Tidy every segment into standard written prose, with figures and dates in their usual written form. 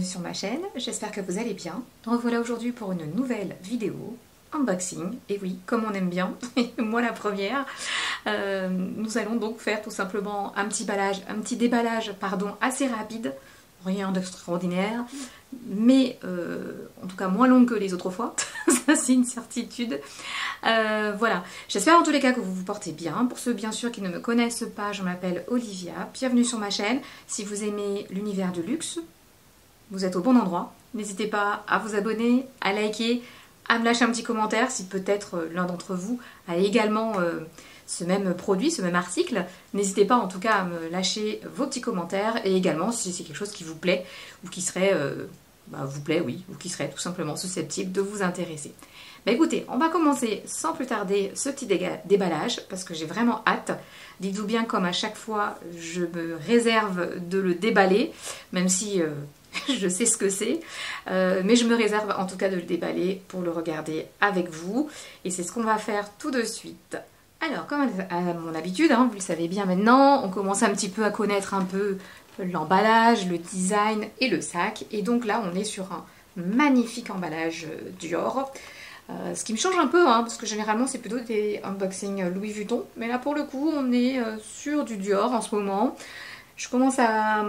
sur ma chaîne, j'espère que vous allez bien. Donc revoilà aujourd'hui pour une nouvelle vidéo, unboxing, et oui, comme on aime bien, moi la première. Nous allons donc faire tout simplement un petit déballage, assez rapide, rien d'extraordinaire, mais en tout cas moins long que les autres fois, ça c'est une certitude. Voilà, j'espère en tous les cas que vous vous portez bien. Pour ceux bien sûr qui ne me connaissent pas, je m'appelle Olivia, bienvenue sur ma chaîne. Si vous aimez l'univers du luxe, vous êtes au bon endroit. N'hésitez pas à vous abonner, à liker, à me lâcher un petit commentaire si peut-être l'un d'entre vous a également ce même produit, ce même article. N'hésitez pas en tout cas à me lâcher vos petits commentaires et également si c'est quelque chose qui vous plaît ou qui serait, vous plaît, oui, ou qui serait tout simplement susceptible de vous intéresser. Bah écoutez, on va commencer sans plus tarder ce petit déballage parce que j'ai vraiment hâte. Dites-vous bien comme à chaque fois, je me réserve de le déballer, même si je sais ce que c'est, mais je me réserve en tout cas de le déballer pour le regarder avec vous. Et c'est ce qu'on va faire tout de suite. Alors, comme à mon habitude, hein, vous le savez bien maintenant, on commence un petit peu à connaître un peu l'emballage, le design et le sac. Et donc là, on est sur un magnifique emballage Dior. Ce qui me change un peu, hein, parce que généralement c'est plutôt des unboxings Louis Vuitton. Mais là pour le coup on est sur du Dior en ce moment. Je commence à,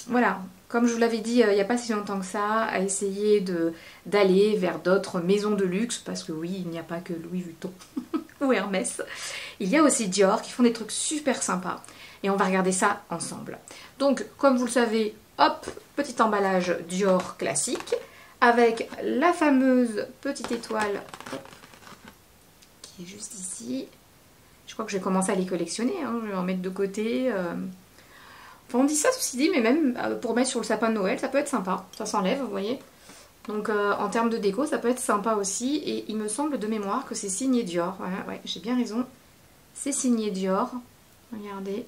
voilà, comme je vous l'avais dit il n'y a pas si longtemps que ça, à essayer d'aller vers d'autres maisons de luxe. Parce que oui, il n'y a pas que Louis Vuitton ou Hermès. Il y a aussi Dior qui font des trucs super sympas. Et on va regarder ça ensemble. Donc comme vous le savez, hop, petit emballage Dior classique. Avec la fameuse petite étoile qui est juste ici. Je crois que je vais commencer à les collectionner, hein. Je vais en mettre de côté. Enfin, on dit ça ceci dit, mais même pour mettre sur le sapin de Noël, ça peut être sympa. Ça s'enlève, vous voyez. Donc en termes de déco, ça peut être sympa aussi. Et il me semble de mémoire que c'est signé Dior. Voilà, ouais, j'ai bien raison. C'est signé Dior. Regardez,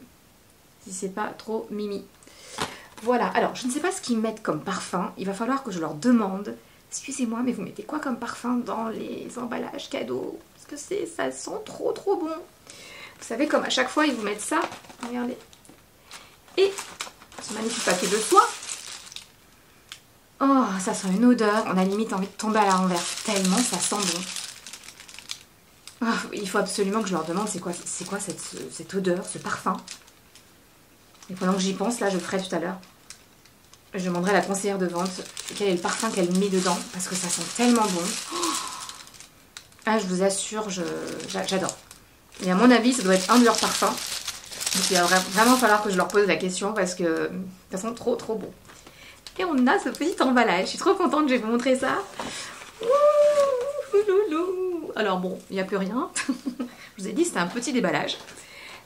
si c'est pas trop mimi. Voilà, alors je ne sais pas ce qu'ils mettent comme parfum, il va falloir que je leur demande, excusez-moi mais vous mettez quoi comme parfum dans les emballages cadeaux? Parce que ça sent trop bon. Vous savez comme à chaque fois ils vous mettent ça, regardez. Et ce magnifique papier de soie. Oh, ça sent une odeur, on a limite envie de tomber à la renverse, tellement ça sent bon. Oh, il faut absolument que je leur demande c'est quoi cette odeur, ce parfum. Et pendant que j'y pense, là je le ferai tout à l'heure, je demanderai à la conseillère de vente quel est le parfum qu'elle met dedans, parce que ça sent tellement bon. Ah, je vous assure, j'adore. Et à mon avis, ça doit être un de leurs parfums. Donc il va vraiment falloir que je leur pose la question, parce que ça sent trop bon. Et on a ce petit emballage, je suis trop contente, je vais vous montrer ça. Alors bon, il n'y a plus rien. Je vous ai dit, c'était un petit déballage.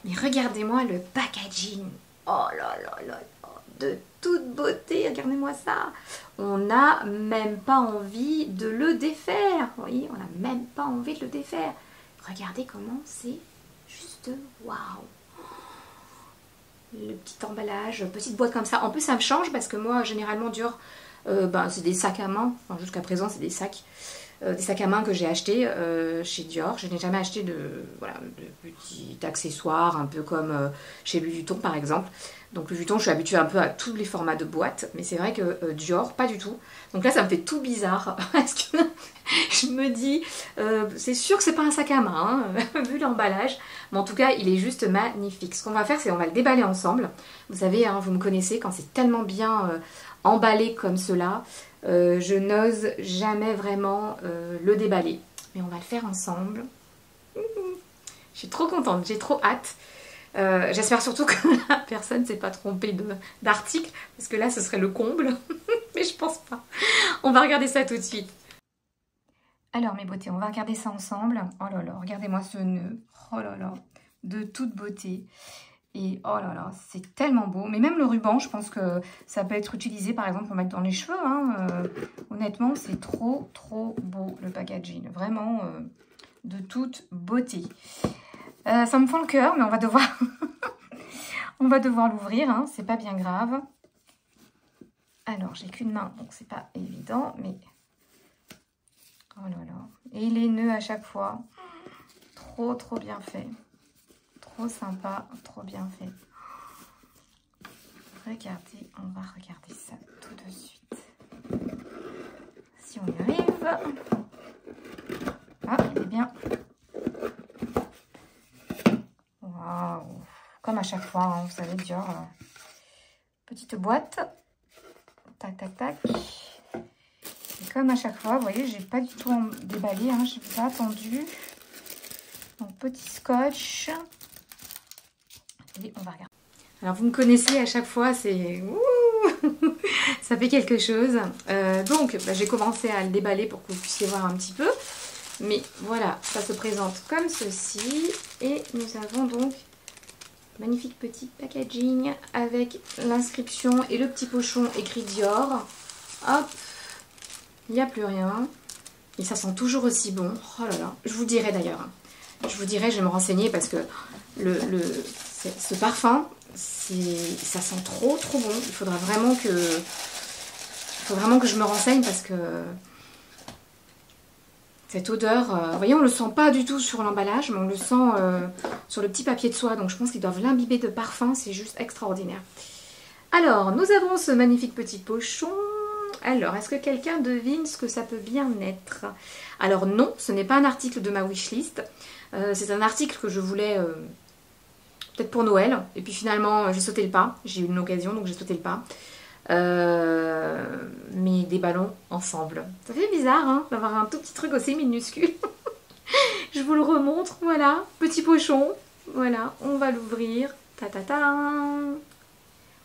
Mais regardez-moi le packaging. Oh là là, de toute beauté, regardez-moi ça. On n'a même pas envie de le défaire. Vous voyez, on n'a même pas envie de le défaire. Regardez comment c'est juste waouh. Le petit emballage, petite boîte comme ça. En plus, ça me change parce que moi, généralement, Dior, c'est des sacs à main. Enfin, jusqu'à présent, c'est des sacs à main que j'ai achetés chez Dior. Je n'ai jamais acheté de petits accessoires, un peu comme chez Louis Vuitton par exemple. Donc Louis Vuitton, je suis habituée un peu à tous les formats de boîtes, mais c'est vrai que Dior, pas du tout. Donc là, ça me fait tout bizarre, parce que je me dis, c'est sûr que c'est pas un sac à main, hein, vu l'emballage. Mais en tout cas, il est juste magnifique. Ce qu'on va faire, c'est on va le déballer ensemble. Vous savez, hein, vous me connaissez, quand c'est tellement bien emballé comme cela, je n'ose jamais vraiment le déballer. Mais on va le faire ensemble. Je suis trop contente, j'ai trop hâte. J'espère surtout que la personne ne s'est pas trompée d'article, parce que là ce serait le comble, mais je pense pas. On va regarder ça tout de suite. Alors mes beautés, on va regarder ça ensemble. Oh là là, regardez-moi ce nœud, oh là là, de toute beauté. Et oh là là, c'est tellement beau. Mais même le ruban, je pense que ça peut être utilisé par exemple pour mettre dans les cheveux. Hein. Honnêtement, c'est trop beau le packaging. Vraiment de toute beauté. Ça me fend le cœur, mais on va devoir, on va devoir l'ouvrir. Hein. C'est pas bien grave. Alors, j'ai qu'une main, donc c'est pas évident. Mais oh là là. Et les nœuds à chaque fois. Trop bien fait. Trop sympa, trop bien fait. Regardez, on va regarder ça tout de suite. si on y arrive. Ah, il est bien. Waouh. Comme à chaque fois, hein, vous savez, Dior. Petite boîte. Tac, tac, tac. Et comme à chaque fois, vous voyez, j'ai pas du tout déballé, hein, je n'ai pas attendu. Donc, petit scotch. Et on va regarder. Alors, vous me connaissez à chaque fois, c'est... ça fait quelque chose. Donc, j'ai commencé à le déballer pour que vous puissiez voir un petit peu. Mais voilà, ça se présente comme ceci. Et nous avons donc magnifique petit packaging avec l'inscription et le petit pochon écrit Dior. Hop, il n'y a plus rien. Et ça sent toujours aussi bon. Oh là là, je vous dirai d'ailleurs. Je vous dirai, je vais me renseigner parce que ce parfum, ça sent trop bon. Il faudra vraiment que... je me renseigne parce que... Cette odeur, vous voyez, on ne le sent pas du tout sur l'emballage, mais on le sent sur le petit papier de soie. Donc je pense qu'ils doivent l'imbiber de parfum, c'est juste extraordinaire. Alors, nous avons ce magnifique petit pochon. Alors, est-ce que quelqu'un devine ce que ça peut bien être? Alors non, ce n'est pas un article de ma wishlist. C'est un article que je voulais peut-être pour Noël. Et puis finalement, j'ai sauté le pas. J'ai eu une occasion, donc j'ai sauté le pas. Mais des ballons ensemble. Ça fait bizarre hein, d'avoir un tout petit truc aussi minuscule. Je vous le remontre, voilà, petit pochon. Voilà, on va l'ouvrir. Ta ta ta.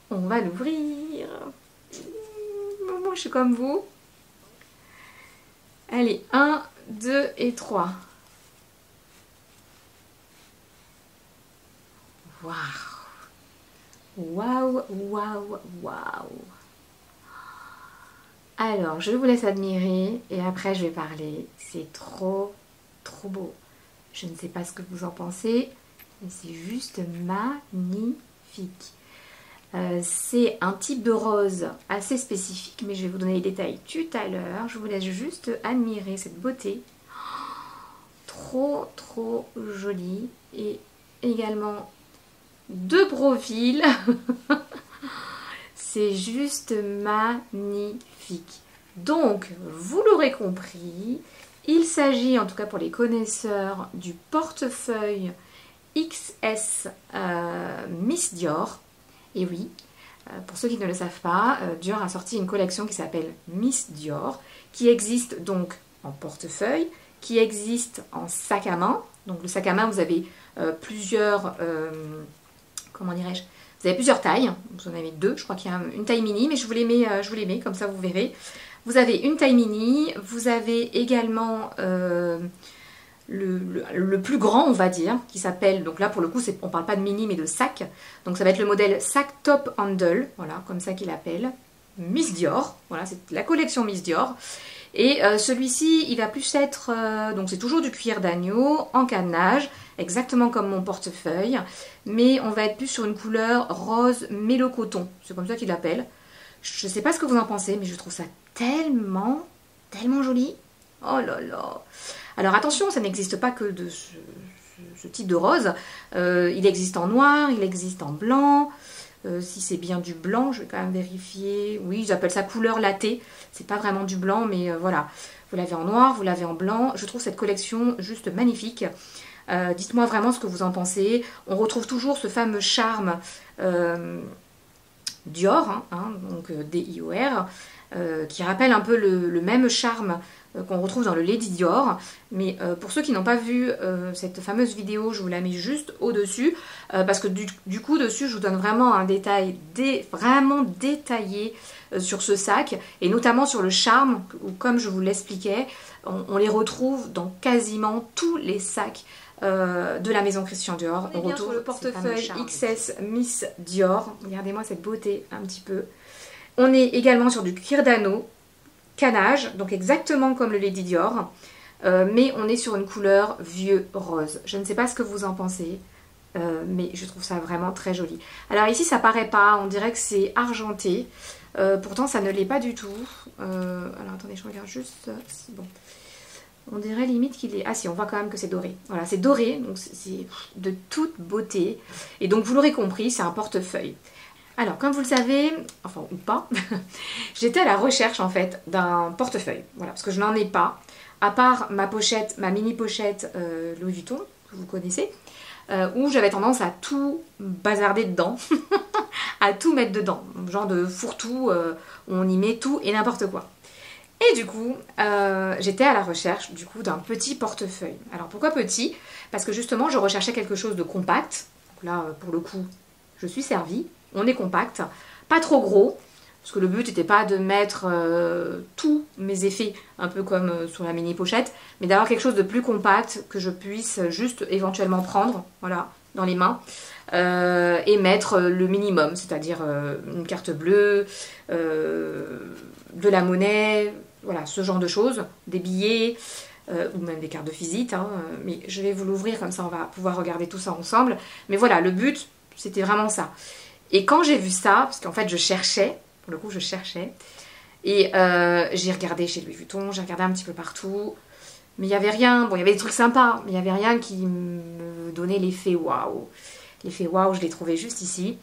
On va l'ouvrir. Moi je suis comme vous. Allez, 1, 2 et 3. Waouh. Waouh, waouh, waouh. Alors, je vous laisse admirer et après je vais parler. C'est trop beau. Je ne sais pas ce que vous en pensez, mais c'est juste magnifique. C'est un type de rose assez spécifique, mais je vais vous donner les détails tout à l'heure. Je vous laisse juste admirer cette beauté. Trop jolie et également de profil. C'est juste magnifique. Donc, vous l'aurez compris, il s'agit, en tout cas pour les connaisseurs, du portefeuille XS Miss Dior. Et oui, pour ceux qui ne le savent pas, Dior a sorti une collection qui s'appelle Miss Dior, qui existe donc en portefeuille, qui existe en sac à main. Donc le sac à main, vous avez plusieurs... comment dirais-je, vous avez plusieurs tailles, vous en avez deux, je crois qu'il y a une taille mini, mais je vous les mets, comme ça vous verrez. Vous avez une taille mini, vous avez également le plus grand, on va dire, qui s'appelle, donc là pour le coup, on ne parle pas de mini, mais de sac. Donc ça va être le modèle sac top handle, voilà, comme ça qu'il appelle, Miss Dior, voilà, c'est la collection Miss Dior. Et celui-ci, il va plus être, donc c'est toujours du cuir d'agneau, en cadenage, exactement comme mon portefeuille, mais on va être plus sur une couleur rose mélo coton, c'est comme ça qu'il l'appelle. Je ne sais pas ce que vous en pensez, mais je trouve ça tellement joli. Oh là là. Alors attention, ça n'existe pas que de ce type de rose, il existe en noir, il existe en blanc. Si c'est bien du blanc, je vais quand même vérifier. Oui, ils appellent ça couleur latée. C'est pas vraiment du blanc, mais voilà. Vous l'avez en noir, vous l'avez en blanc. Je trouve cette collection juste magnifique. Dites-moi vraiment ce que vous en pensez. On retrouve toujours ce fameux charme Dior, donc D-I-O-R, qui rappelle un peu le même charme qu'on retrouve dans le Lady Dior. Mais pour ceux qui n'ont pas vu cette fameuse vidéo, je vous la mets juste au-dessus, parce que du coup, dessus, je vous donne vraiment un détail vraiment détaillé sur ce sac, et notamment sur le charme, où comme je vous l'expliquais, on les retrouve dans quasiment tous les sacs de la maison Christian Dior. On retrouve le portefeuille XS Miss Dior. Regardez-moi cette beauté un petit peu. On est également sur du cuir d'anneau, canage, donc exactement comme le Lady Dior, mais on est sur une couleur vieux rose. Je ne sais pas ce que vous en pensez, mais je trouve ça vraiment très joli. Alors ici ça paraît pas, on dirait que c'est argenté, pourtant ça ne l'est pas du tout. Alors attendez, je regarde juste, bon. On dirait limite qu'il est... Ah si, on voit quand même que c'est doré. Voilà, c'est doré, donc c'est de toute beauté. Et donc vous l'aurez compris, c'est un portefeuille. Alors, comme vous le savez, enfin ou pas, j'étais à la recherche en fait d'un portefeuille. Voilà, parce que je n'en ai pas. À part ma pochette, ma mini pochette Louis Vuitton, que vous connaissez, où j'avais tendance à tout bazarder dedans, à tout mettre dedans. Genre de fourre-tout, où on y met tout et n'importe quoi. Et du coup, j'étais à la recherche du coup d'un petit portefeuille. Alors pourquoi petit? Parce que justement, je recherchais quelque chose de compact. Donc là, pour le coup, je suis servie. On est compact, pas trop gros, parce que le but n'était pas de mettre tous mes effets, un peu comme sur la mini pochette, mais d'avoir quelque chose de plus compact que je puisse juste éventuellement prendre, voilà, dans les mains, et mettre le minimum, c'est-à-dire une carte bleue, de la monnaie, voilà, ce genre de choses, des billets, ou même des cartes de visite, hein, mais je vais vous l'ouvrir comme ça on va pouvoir regarder tout ça ensemble. Mais voilà, le but, c'était vraiment ça. Et quand j'ai vu ça, parce qu'en fait je cherchais, pour le coup je cherchais, et j'ai regardé chez Louis Vuitton, j'ai regardé un petit peu partout, mais il n'y avait rien, bon il y avait des trucs sympas, mais il n'y avait rien qui me donnait l'effet waouh. L'effet waouh, je l'ai trouvé juste ici.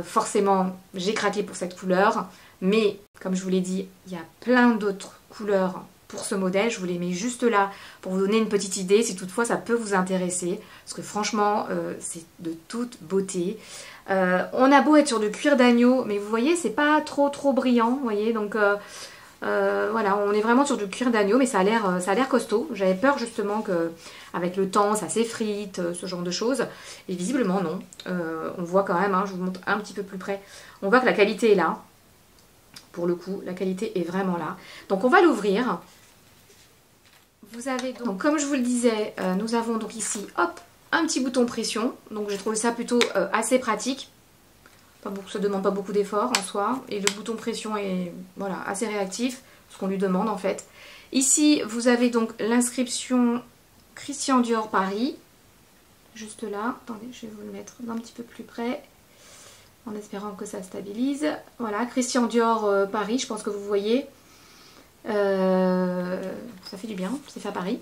Forcément, j'ai craqué pour cette couleur, mais comme je vous l'ai dit, il y a plein d'autres couleurs pour ce modèle. Je vous les mets juste là pour vous donner une petite idée, si toutefois ça peut vous intéresser, parce que franchement, c'est de toute beauté. On a beau être sur du cuir d'agneau, mais vous voyez, c'est pas trop brillant, vous voyez, donc voilà, on est vraiment sur du cuir d'agneau, mais ça a l'air costaud. J'avais peur justement que avec le temps ça s'effrite, ce genre de choses, et visiblement non. On voit quand même, hein, je vous montre un petit peu plus près, on voit que la qualité est là. Pour le coup, la qualité est vraiment là. Donc on va l'ouvrir. Vous avez donc, comme je vous le disais, nous avons donc ici, hop, un petit bouton pression. Donc j'ai trouvé ça plutôt assez pratique. Ça ne demande pas beaucoup d'efforts en soi. Et le bouton pression est voilà, assez réactif, ce qu'on lui demande en fait. Ici, vous avez donc l'inscription Christian Dior Paris. Juste là. Attendez, je vais vous le mettre d'un petit peu plus près, en espérant que ça stabilise. Voilà, Christian Dior Paris, je pense que vous voyez. Ça fait du bien, c'est fait à Paris.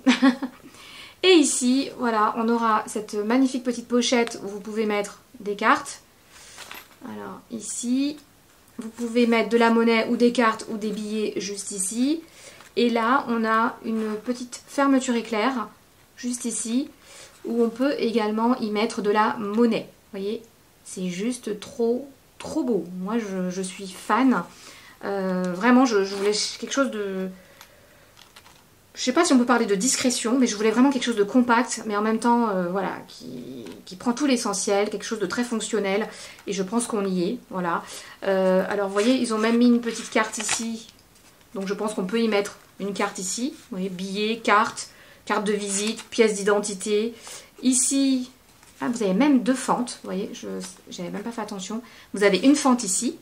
Et ici, voilà, on aura cette magnifique petite pochette où vous pouvez mettre des cartes. Alors ici, vous pouvez mettre de la monnaie ou des cartes ou des billets juste ici. Et là, on a une petite fermeture éclair, juste ici, où on peut également y mettre de la monnaie. Vous voyez, c'est juste trop beau. Moi, je suis fan. Vraiment, je voulais quelque chose de... Je sais pas si on peut parler de discrétion, mais je voulais vraiment quelque chose de compact, mais en même temps, voilà, qui prend tout l'essentiel, quelque chose de très fonctionnel, et je pense qu'on y est, voilà. Alors, vous voyez, ils ont même mis une petite carte ici, donc je pense qu'on peut y mettre une carte ici, vous voyez, billets, carte de visite, pièce d'identité. Ici, ah, vous avez même deux fentes, vous voyez, j'avais même pas fait attention. Vous avez une fente ici,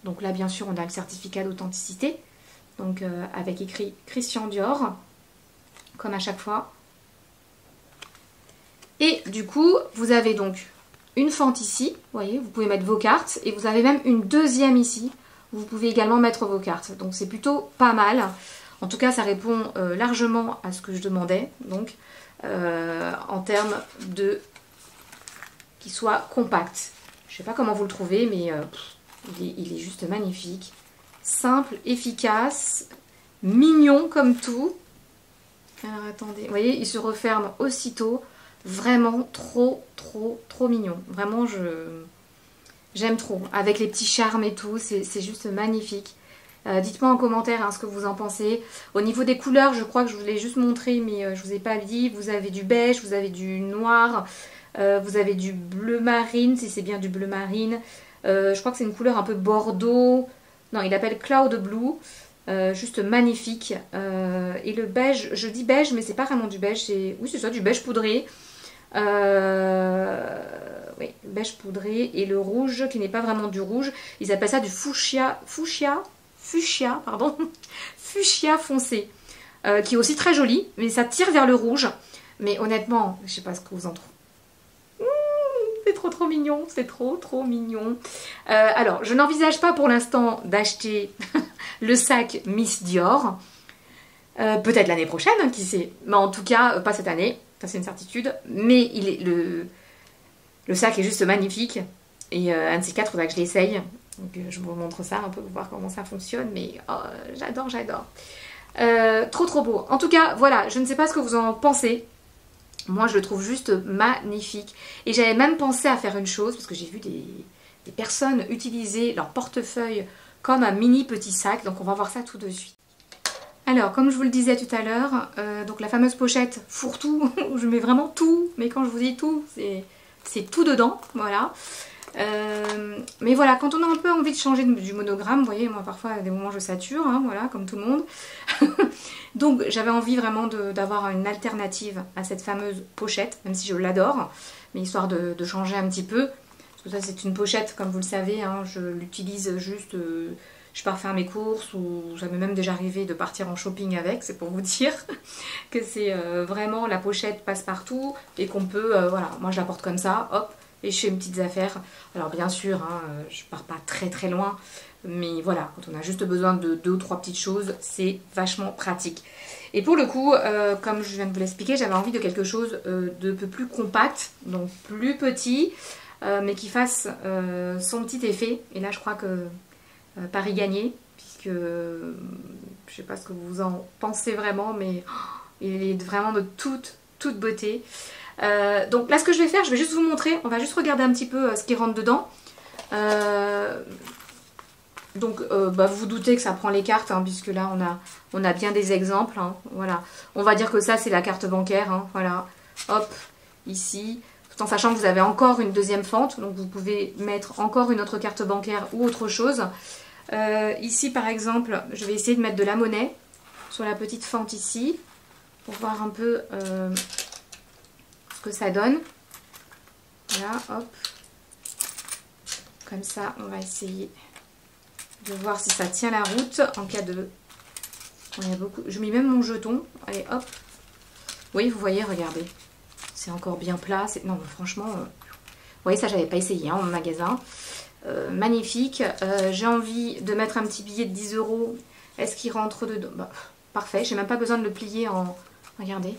donc là, bien sûr, on a le certificat d'authenticité, donc avec écrit Christian Dior, comme à chaque fois. Et du coup, vous avez donc une fente ici, vous voyez, vous pouvez mettre vos cartes, et vous avez même une deuxième ici, où vous pouvez également mettre vos cartes. Donc c'est plutôt pas mal. En tout cas, ça répond largement à ce que je demandais, donc en termes de qu'il soit compact. Je sais pas comment vous le trouvez, mais il est juste magnifique. Simple, efficace, mignon comme tout. Alors attendez, vous voyez, il se referme aussitôt. Vraiment trop mignon. Vraiment, j'aime trop. Avec les petits charmes et tout, c'est juste magnifique. Dites-moi en commentaire hein, ce que vous en pensez. Au niveau des couleurs, je crois que je vous l'ai juste montré, mais je vous ai pas dit. Vous avez du beige, vous avez du noir, vous avez du bleu marine, si c'est bien du bleu marine. Je crois que c'est une couleur un peu bordeaux. Non, il appelle Cloud Blue. Juste magnifique. Et le beige, je dis beige, mais c'est pas vraiment du beige. Oui, c'est ça, du beige poudré. Oui, beige poudré. Et le rouge, qui n'est pas vraiment du rouge, ils appellent ça du fuchsia, pardon, fuchsia foncé. Qui est aussi très joli, mais ça tire vers le rouge. Mais honnêtement, je sais pas ce que vous en trouvez. C'est trop mignon, c'est trop mignon. Alors, je n'envisage pas pour l'instant d'acheter le sac Miss Dior. Peut-être l'année prochaine, hein, qui sait. Mais en tout cas, pas cette année, ça c'est une certitude. Mais le sac est juste magnifique. Et un de ces quatre, il faudra que je l'essaye. Donc je vous montre ça un peu pour voir comment ça fonctionne. Mais oh, j'adore, j'adore. Trop trop beau. En tout cas, voilà, je ne sais pas ce que vous en pensez. Moi, je le trouve juste magnifique. Et j'avais même pensé à faire une chose, parce que j'ai vu des personnes utiliser leur portefeuille comme un mini petit sac. Donc on va voir ça tout de suite. Alors, comme je vous le disais tout à l'heure, donc la fameuse pochette fourre-tout, où je mets vraiment tout. Mais quand je vous dis tout, c'est tout dedans, voilà. Mais voilà, quand on a un peu envie de changer du monogramme, vous voyez, moi parfois à des moments je sature, hein, voilà, comme tout le monde. Donc j'avais envie vraiment d'avoir une alternative à cette fameuse pochette, même si je l'adore, mais histoire de changer un petit peu. Parce que ça c'est une pochette, comme vous le savez, hein, je l'utilise juste, je pars faire mes courses, ou ça m'est même déjà arrivé de partir en shopping avec, c'est pour vous dire que c'est vraiment la pochette passe-partout, et qu'on peut, voilà, moi je la porte comme ça, hop, et je fais mes petites affaires. Alors bien sûr, hein, je pars pas très très loin, mais voilà, quand on a juste besoin de 2 ou 3 petites choses, c'est vachement pratique. Et pour le coup, comme je viens de vous l'expliquer, j'avais envie de quelque chose de peu plus compact, donc plus petit, mais qui fasse son petit effet. Et là, je crois que Paris gagné, puisque je sais pas ce que vous en pensez vraiment, mais il est vraiment de toute beauté. Donc là ce que je vais faire, je vais juste vous montrer, on va juste regarder un petit peu ce qui rentre dedans. Donc vous vous doutez que ça prend les cartes, hein, puisque là on a bien des exemples, hein, voilà. On va dire que ça c'est la carte bancaire, hein, voilà, hop, ici, tout en sachant que vous avez encore une deuxième fente, donc vous pouvez mettre encore une autre carte bancaire ou autre chose. Ici par exemple, je vais essayer de mettre de la monnaie sur la petite fente ici, pour voir un peu que ça donne. Voilà, hop. Comme ça, on va essayer de voir si ça tient la route en cas de... Il y a beaucoup... Je mets même mon jeton. Allez, hop. Oui, vous voyez, regardez. C'est encore bien plat. Non, mais franchement... Vous voyez, ça, j'avais pas essayé hein, en magasin. Magnifique. J'ai envie de mettre un petit billet de 10 €. Est-ce qu'il rentre dedans? Bah, parfait. J'ai même pas besoin de le plier en... Regardez.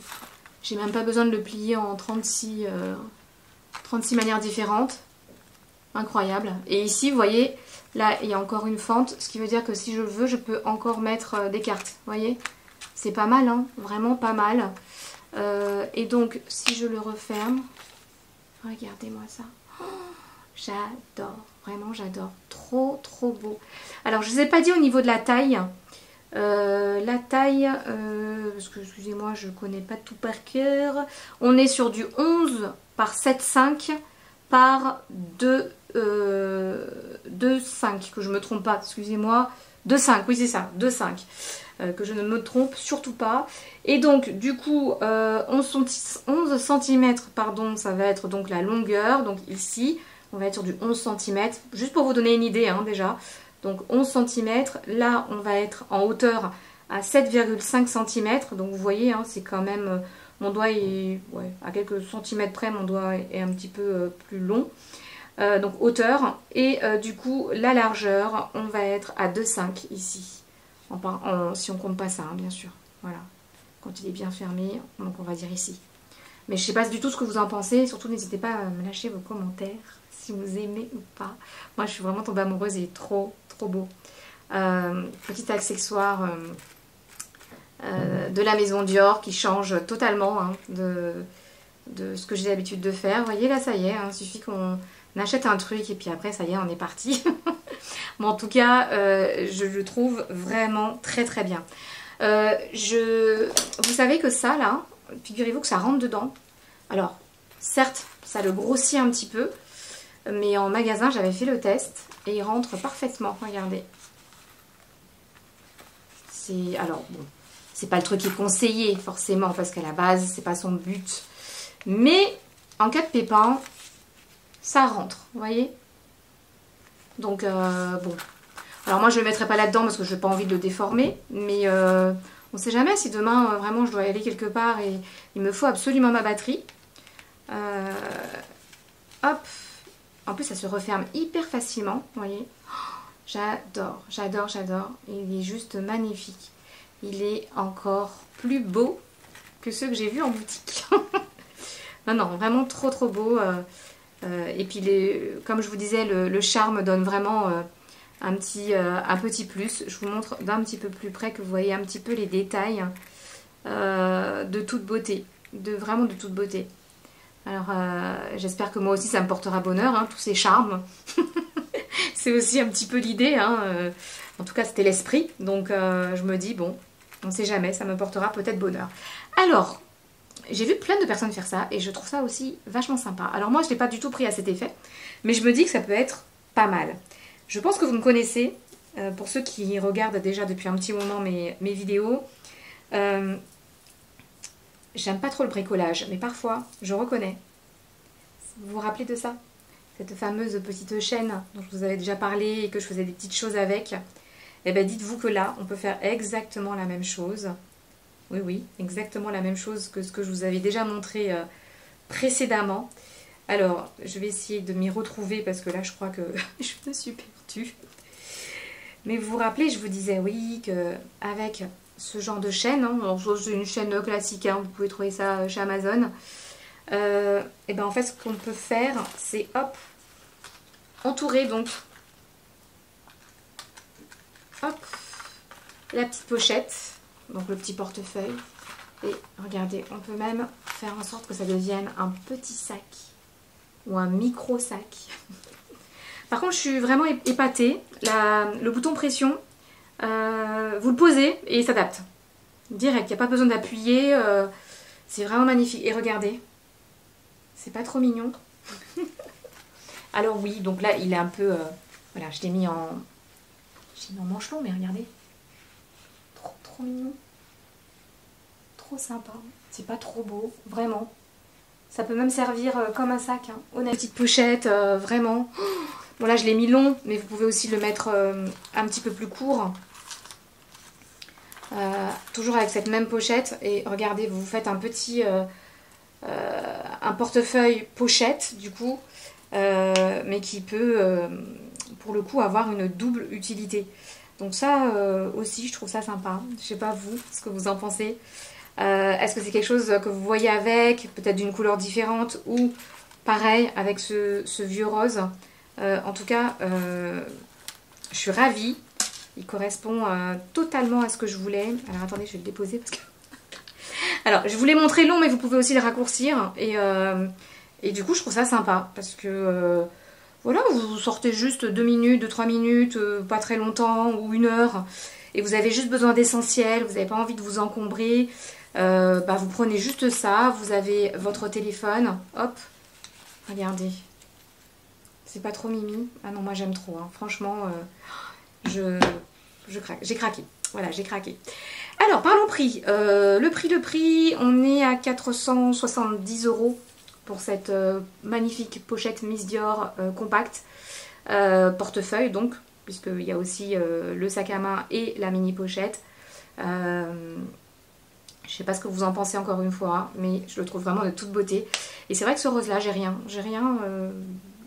J'ai même pas besoin de le plier en 36 manières différentes. Incroyable. Et ici, vous voyez, là, il y a encore une fente. Ce qui veut dire que si je veux, je peux encore mettre des cartes. Vous voyez? C'est pas mal, hein? Vraiment pas mal. Et donc, si je le referme, regardez-moi ça. Oh, j'adore. Vraiment, j'adore. Trop, trop beau. Alors, je ne vous ai pas dit au niveau de la taille. La taille, parce que excusez-moi, je connais pas tout par cœur. On est sur du 11 par 7,5 par 2,5, que je me trompe pas, excusez-moi. 2,5, oui c'est ça, 2,5. Que je ne me trompe surtout pas. Et donc, du coup, 11 cm, pardon, ça va être donc la longueur. Donc ici, on va être sur du 11 cm. Juste pour vous donner une idée, hein, déjà. Donc 11 cm, là on va être en hauteur à 7,5 cm, donc vous voyez hein, c'est quand même, mon doigt est à quelques centimètres près, mon doigt est un petit peu plus long, donc hauteur, et du coup la largeur on va être à 2,5 ici, si on compte pas ça hein, bien sûr, voilà, quand il est bien fermé, donc on va dire ici. Mais je sais pas du tout ce que vous en pensez, surtout n'hésitez pas à me lâcher vos commentaires, si vous aimez ou pas. Moi je suis vraiment tombée amoureuse, il est trop beau. Petit accessoire de la maison Dior qui change totalement hein, de ce que j'ai l'habitude de faire. Vous voyez là ça y est, hein, il suffit qu'on achète un truc et puis après ça y est on est parti. Mais en tout cas je le trouve vraiment très très bien. Vous savez que ça là, figurez-vous que ça rentre dedans. Alors certes ça le grossit un petit peu, mais en magasin j'avais fait le test et il rentre parfaitement, regardez. Alors bon, c'est pas le truc qui est conseillé forcément parce qu'à la base c'est pas son but, mais en cas de pépin ça rentre, vous voyez. Donc bon, alors moi je le mettrai pas là dedans parce que je n'ai pas envie de le déformer, mais on sait jamais si demain vraiment je dois aller quelque part et il me faut absolument ma batterie. Hop. En plus, ça se referme hyper facilement, vous voyez. J'adore, j'adore, j'adore. Il est juste magnifique. Il est encore plus beau que ceux que j'ai vus en boutique. Non, non, vraiment trop, trop beau. Et puis, comme je vous disais, le charme donne vraiment un petit plus. Je vous montre d'un petit peu plus près que vous voyez un petit peu les détails de toute beauté. Vraiment de toute beauté. Alors, j'espère que moi aussi, ça me portera bonheur, hein, tous ces charmes. C'est aussi un petit peu l'idée, hein. En tout cas, c'était l'esprit. Donc, je me dis, bon, on ne sait jamais, ça me portera peut-être bonheur. Alors, j'ai vu plein de personnes faire ça et je trouve ça aussi vachement sympa. Alors moi, je ne l'ai pas du tout pris à cet effet, mais je me dis que ça peut être pas mal. Je pense que vous me connaissez, pour ceux qui regardent déjà depuis un petit moment mes vidéos. J'aime pas trop le bricolage, mais parfois, je reconnais. Vous vous rappelez de ça? Cette fameuse petite chaîne dont je vous avais déjà parlé et que je faisais des petites choses avec. Eh bien, dites-vous que là, on peut faire exactement la même chose. Oui, oui, exactement la même chose que ce que je vous avais déjà montré précédemment. Alors, je vais essayer de m'y retrouver parce que là, je crois que je me suis perdue. Mais vous vous rappelez, je vous disais, oui, qu'avec ce genre de chaîne, hein, c'est une chaîne classique, hein, vous pouvez trouver ça chez Amazon. Et ben en fait, ce qu'on peut faire, c'est hop, entourer donc, hop, la petite pochette. Donc le petit portefeuille. Et regardez, on peut même faire en sorte que ça devienne un petit sac. Ou un micro sac. Par contre, je suis vraiment épatée. Le bouton pression, vous le posez et il s'adapte. Direct, il n'y a pas besoin d'appuyer. C'est vraiment magnifique. Et regardez, c'est pas trop mignon. Alors oui, donc là, il est un peu... voilà, je l'ai mis en manche long, mais regardez. Trop mignon, trop sympa, c'est pas trop beau, vraiment. Ça peut même servir comme un sac, hein. On a une petite pochette, vraiment. Bon là je l'ai mis long, mais vous pouvez aussi le mettre un petit peu plus court. Toujours avec cette même pochette. Et regardez, vous faites un petit un portefeuille pochette du coup, mais qui peut pour le coup avoir une double utilité. Donc ça aussi, je trouve ça sympa. Je sais pas vous, ce que vous en pensez. Est-ce que c'est quelque chose que vous voyez avec, peut-être d'une couleur différente, ou pareil avec ce vieux rose. En tout cas, je suis ravie. Il correspond totalement à ce que je voulais. Alors attendez, je vais le déposer parce que... Alors, je vous l'ai montré long, mais vous pouvez aussi le raccourcir. Et du coup, je trouve ça sympa parce que... voilà, vous sortez juste 2 minutes, 3 minutes, pas très longtemps, ou 1 heure, et vous avez juste besoin d'essentiel, vous n'avez pas envie de vous encombrer, vous prenez juste ça, vous avez votre téléphone, hop, regardez, c'est pas trop mimi, ah non, moi j'aime trop, hein. Franchement, je craque, j'ai craqué, voilà, j'ai craqué. Alors, parlons prix, le prix, on est à 470 € pour cette magnifique pochette Miss Dior compacte, portefeuille donc, puisqu'il y a aussi le sac à main et la mini pochette. Je sais pas ce que vous en pensez encore une fois, mais je le trouve vraiment de toute beauté. Et c'est vrai que ce rose là, j'ai rien,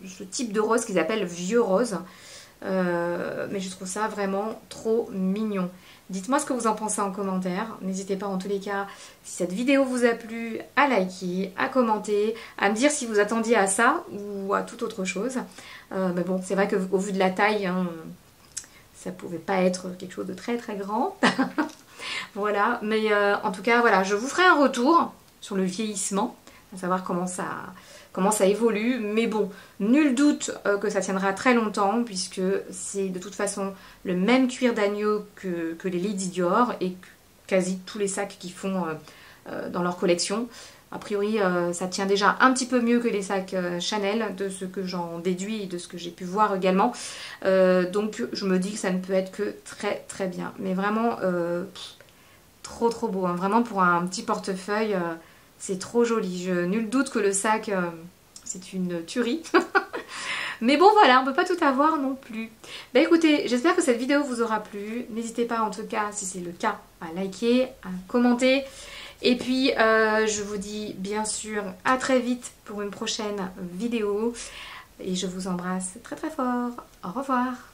ce type de rose qu'ils appellent vieux rose, mais je trouve ça vraiment trop mignon. Dites-moi ce que vous en pensez en commentaire. N'hésitez pas en tous les cas, si cette vidéo vous a plu, à liker, à commenter, à me dire si vous attendiez à ça ou à toute autre chose. Mais bon, c'est vrai qu'au vu de la taille, hein, ça pouvait pas être quelque chose de très très grand. Voilà, mais en tout cas, voilà, je vous ferai un retour sur le vieillissement, à savoir comment ça évolue, mais bon, nul doute que ça tiendra très longtemps, puisque c'est de toute façon le même cuir d'agneau que les Lady Dior, et quasi tous les sacs qu'ils font dans leur collection. A priori, ça tient déjà un petit peu mieux que les sacs Chanel, de ce que j'en déduis et de ce que j'ai pu voir également. Donc je me dis que ça ne peut être que très très bien. Mais vraiment, trop beau, hein. Vraiment pour un petit portefeuille... c'est trop joli. Nul doute que le sac, c'est une tuerie. Mais bon, voilà, on ne peut pas tout avoir non plus. Bah écoutez, j'espère que cette vidéo vous aura plu. N'hésitez pas, en tout cas, si c'est le cas, à liker, à commenter. Et puis, je vous dis bien sûr à très vite pour une prochaine vidéo. Et je vous embrasse très très fort. Au revoir.